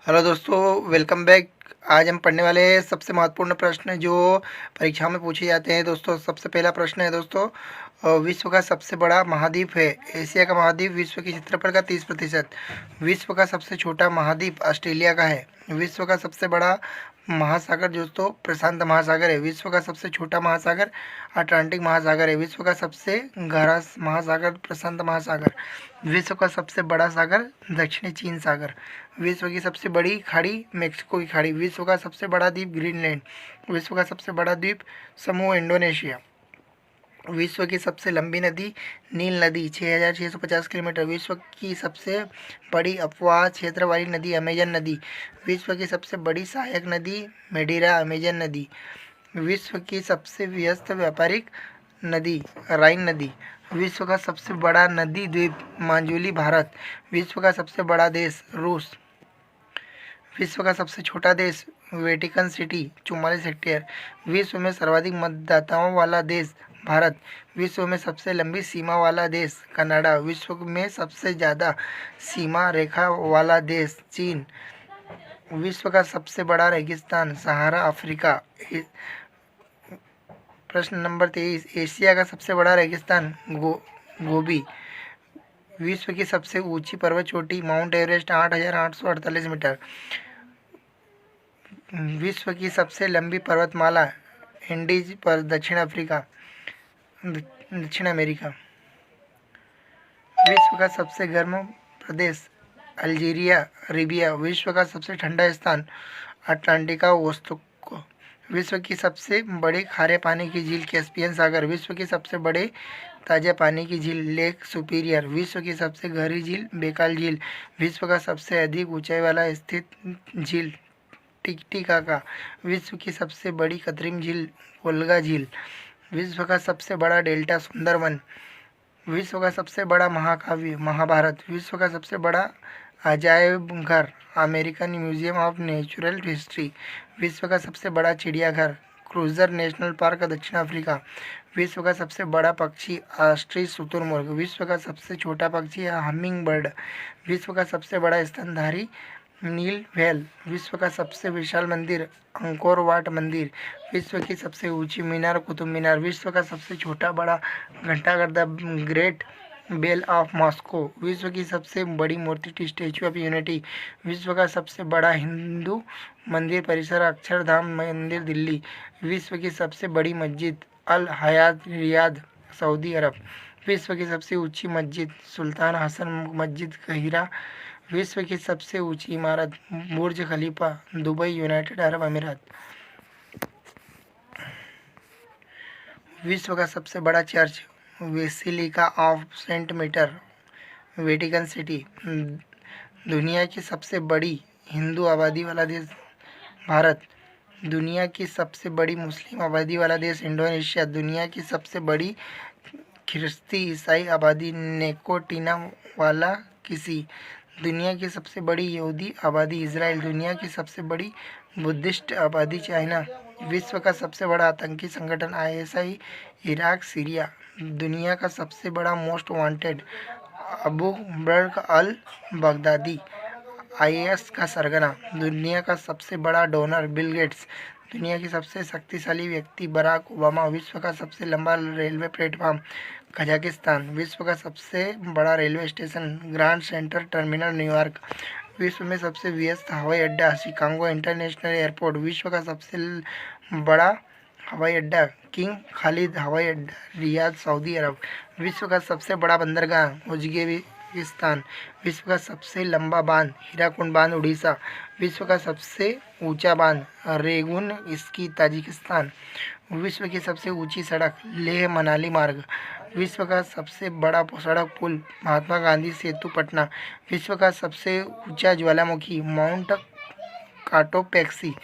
Hello दोस्तों, welcome back. आज हम पढ़ने वाले हैं सबसे महत्वपूर्ण प्रश्न जो परीक्षा में पूछे जाते हैं। दोस्तों, सबसे पहला प्रश्न है दोस्तों, विश्व का सबसे बड़ा महाद्वीप है। एशिया का महाद्वीप विश्व के क्षेत्रफल का 30%। विश्व का सबसे छोटा महाद्वीप ऑस्ट्रेलिया का है। विश्व का सबसे बड़ा महासागर दोस्तों प्रशांत महासागर है। विश्व का सबसे छोटा महासागर अटलांटिक महासागर है। विश्व का सबसे गहरा महासागर प्रशांत महासागर। विश्व का सबसे बड़ा सागर दक्षिणी चीन सागर। विश्व की सबसे बड़ी खाड़ी मेक्सिको की खाड़ी। विश्व का सबसे बड़ा द्वीप ग्रीनलैंड। विश्व का सबसे बड़ा द्वीप समूह इंडोनेशिया। विश्व की सबसे लंबी नदी नील नदी 6,650 किलोमीटर। विश्व की सबसे बड़ी अपवाह क्षेत्र वाली नदी अमेजन नदी। विश्व की सबसे बड़ी सहायक नदी मेडीरा अमेजन नदी। विश्व की सबसे व्यस्त व्यापारिक नदी राइन नदी। विश्व का सबसे बड़ा नदी द्वीप मांजुली भारत। विश्व का सबसे बड़ा देश रूस। विश्व का सबसे छोटा देश वेटिकन सिटी 44 हेक्टेयर। विश्व में सर्वाधिक मतदाताओं वाला देश भारत। विश्व में सबसे लंबी सीमा वाला देश कनाडा। विश्व में सबसे ज़्यादा सीमा रेखा वाला देश चीन। विश्व का सबसे बड़ा रेगिस्तान सहारा अफ्रीका। प्रश्न नंबर 23, एशिया का सबसे बड़ा रेगिस्तान गोबी। विश्व की सबसे ऊंची पर्वत चोटी माउंट एवरेस्ट 8,848 मीटर। विश्व की सबसे लंबी पर्वतमाला एंडीज पर दक्षिण अमेरिका। विश्व का सबसे गर्म प्रदेश अल्जीरिया रीबिया। विश्व का सबसे ठंडा स्थान अटलांटिका वोस्तोक। विश्व की सबसे बड़े खारे पानी की झील कैस्पियन सागर। विश्व की सबसे बड़े ताज़ा पानी की झील लेक सुपीरियर। विश्व की सबसे गहरी झील बेकाल झील। विश्व का सबसे अधिक ऊंचाई वाला स्थित झील टिटिकाका। विश्व की सबसे बड़ी कृत्रिम झील वोल्गा झील। विश्व का सबसे बड़ा डेल्टा सुंदरवन। विश्व का सबसे बड़ा महाकाव्य महाभारत। विश्व का सबसे बड़ा अजायब घर American museum of natural history. विश्व का सबसे बड़ा चिड़ियाघर क्रूजर नेशनल पार्क दक्षिण अफ्रीका। विश्व का सबसे बड़ा पक्षी ऑस्ट्रिच शुतुरमुर्ग। विश्व का सबसे छोटा पक्षी हमिंग बर्ड। विश्व का सबसे बड़ा स्तनधारी नील व्हेल। विश्व का सबसे विशाल मंदिर अंकोर वाट मंदिर। विश्व की सबसे ऊंची मीनार कुतुब मीनार। विश्व का सबसे छोटा बड़ा घंटाघर the great bell of Moscow. विश्व की सबसे बड़ी मूर्ति स्टैचू ऑफ यूनिटी। विश्व का सबसे बड़ा हिंदू मंदिर परिसर अक्षरधाम मंदिर दिल्ली। विश्व की सबसे बड़ी मस्जिद अल हयात रियाद सऊदी अरब। विश्व की सबसे ऊंची मस्जिद सुल्तान हसन मस्जिद कहिरा। विश्व की सबसे ऊंची इमारत बुर्ज खलीफा दुबई यूनाइटेड अरब अमीरात। विश्व का सबसे बड़ा church basilica of Saint Peter Vatican City. दुनिया की सबसे बड़ी हिंदू आबादी वाला देश भारत। दुनिया की सबसे बड़ी मुस्लिम आबादी वाला देश इंडोनेशिया। दुनिया की सबसे बड़ी ख्रिस्ती ईसाई आबादी नेकोटिना वाला किसी। दुनिया की सबसे बड़ी यहूदी आबादी इजराइल। दुनिया की सबसे बड़ी बुद्धिस्ट आबादी चाइना। विश्व का सबसे बड़ा आतंकी संगठन आईएसआई इराक सीरिया। दुनिया का सबसे बड़ा most wanted Abu Bakr al Baghdadi IS का सरगना। दुनिया का सबसे बड़ा डोनर बिल गेट्स। दुनिया की सबसे शक्तिशाली व्यक्ति बराक ओबामा। विश्व का सबसे लंबा रेलवे प्लेटफॉर्म कजाकिस्तान। विश्व का सबसे बड़ा railway station grand central terminal New York. विश्व में सबसे व्यस्त हवाई अड्डा शिकागो इंटरनेशनल एयरपोर्ट। विश्व का सबसे बड़ा हवाई अड्डा किंग खालिद हवाई अड्डा रियाद सऊदी अरब। विश्व का सबसे बड़ा बंदरगाह उज्बेकिस्तान। विश्व का सबसे लंबा बांध हीराकुंड बांध उड़ीसा। विश्व का सबसे ऊंचा बांध रेगुन इसकी ताजिकिस्तान। विश्व की सबसे ऊंची सड़क लेह मनाली मार्ग। विश्व का सबसे बड़ा सड़क पुल महात्मा गांधी सेतु पटना। विश्व का सबसे ऊंचा ज्वालामुखी माउंट काटोपैक्सी।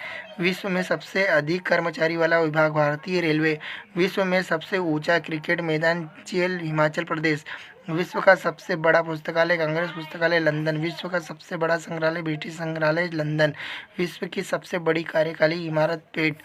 विश्व में सबसे अधिक कर्मचारी वाला विभाग भारतीय रेलवे। विश्व में सबसे ऊंचा क्रिकेट मैदान चेल हिमाचल प्रदेश। विश्व का सबसे बड़ा पुस्तकालय कांग्रेस पुस्तकालय लंदन। विश्व का सबसे बड़ा संग्रहालय ब्रिटिश संग्रहालय लंदन। विश्व की सबसे बड़ी कार्यकाली इमारत पेट